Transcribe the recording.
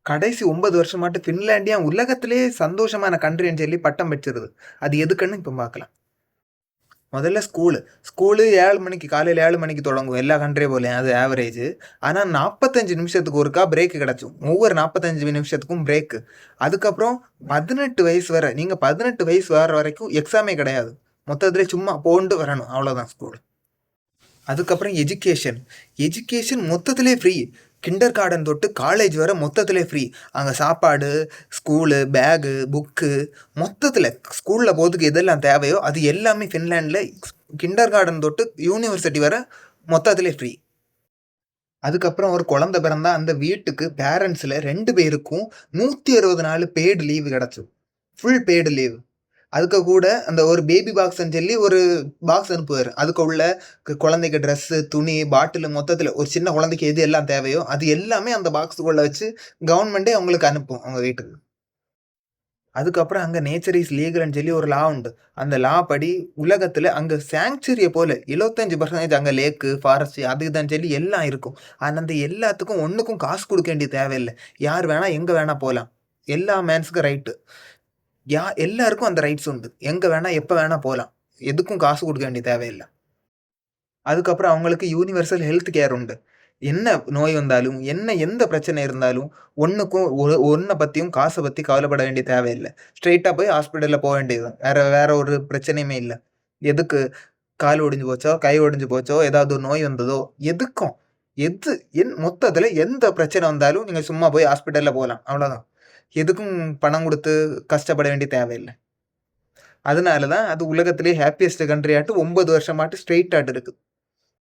கடைசி 9 வருஷமாட்டு ஃபின்லாண்ட் உலகத்திலேயே சந்தோஷமான கண்ட்ரின்னு சொல்லி பட்டம் பெற்றிருது. அது எதுக்குன்னு இப்ப பார்க்கலாம். முதல்ல ஸ்கூலு 7 மணிக்கு காலையில 7 மணிக்கு தொடங்கும். எல்லா கண்ட்ரி போலயும் அது ஆவரேஜ். ஆனா 45 நிமிஷத்துக்கு ஒருக்கா பிரேக் கிடைச்சும். ஒவ்வொரு 45 நிமிஷத்துக்கும் பிரேக். அதுக்கப்புறம் 18 வயசு வரை நீங்க 18 வயசு வர வரைக்கும் எக்ஸாமே கிடையாது. மொத்தத்துல சும்மா போண்டு வரணும். அவ்வளவுதான் ஸ்கூல். அதுக்கப்புறம் எஜுகேஷன் மொத்தத்திலே ஃப்ரீ. கிண்டர் கார்டன் தொட்டு காலேஜ் வர மொத்தத்திலே ஃப்ரீ. அங்கே சாப்பாடு, ஸ்கூலு, பேகு, புக்கு மொத்தத்தில் ஸ்கூலில் போகிறதுக்கு எதெல்லாம் தேவையோ அது எல்லாமே ஃபின்லாண்டில் கிண்டர் கார்டன் தொட்டு யூனிவர்சிட்டி வர மொத்தத்திலே ஃப்ரீ. அதுக்கப்புறம் ஒரு குழந்தை பிறந்தா அந்த வீட்டுக்கு பேரண்ட்ஸில் 2 பேருக்கும் 160 நாள் பெய்டு லீவு கிடச்சும். Full paid leave. அதுக்கு கூட அந்த ஒரு பேபி பாக்ஸ்ன்னு சொல்லி ஒரு பாக்ஸ் அனுப்புவார். அதுக்கு உள்ள குழந்தைக்கு ட்ரெஸ்ஸு, துணி, பாட்டில் மொத்தத்தில் ஒரு சின்ன குழந்தைக்கு எது எல்லாம் தேவையோ அது எல்லாமே அந்த பாக்ஸுக்குள்ளே வச்சு கவர்மெண்ட்டே அவங்களுக்கு அனுப்பும் அவங்க வீட்டுக்கு. அதுக்கப்புறம் அங்கே நேச்சர் இஸ் லீகல்னு சொல்லி ஒரு லா உண்டு. அந்த லா படி உலகத்தில் அங்கே சாங்சுரியை போல் 75% அங்கே லேக்கு, ஃபாரஸ்ட் அது இதுன்னு சொல்லி எல்லாம் இருக்கும். ஆனால் அந்த எல்லாத்துக்கும் ஒன்றுக்கும் காசு கொடுக்க வேண்டிய தேவையில்லை. யார் வேணால் எங்கே வேணால் போகலாம். எல்லா மேன்ஸுக்கும் ரைட்டு. எல்லாருக்கும் அந்த ரைட்ஸ் உண்டு. எங்கே வேணால் எப்போ வேணால் போகலாம். எதுக்கும் காசு கொடுக்க வேண்டிய தேவையில்லை. அதுக்கப்புறம் அவங்களுக்கு யூனிவர்சல் ஹெல்த் கேர் உண்டு. என்ன நோய் வந்தாலும் எந்த பிரச்சனை இருந்தாலும் ஒன்றை பற்றியும் காசை பற்றி கவலைப்பட வேண்டிய தேவையில்லை. ஸ்ட்ரெயிட்டாக போய் ஹாஸ்பிட்டலில் போக வேண்டியது. வேற ஒரு பிரச்சனையுமே இல்லை. எதுக்கு கால் ஒடிஞ்சு போச்சோ, கை ஒடிஞ்சு போச்சோ, ஏதாவது ஒரு நோய் வந்ததோ, எதுக்கும் மொத்தத்தில் எந்த பிரச்சனை வந்தாலும் நீங்கள் சும்மா போய் ஹாஸ்பிட்டலில் போகலாம். அவ்வளோதான். எதுக்கும் பணம் கொடுத்து கஷ்டப்பட வேண்டிய தேவையில்லை. அதனால தான் அது உலகத்திலே ஹாப்பியஸ்ட் கண்ட்ரி 9 வருஷமாட்டு ஸ்ட்ரெயிட் இருக்குது.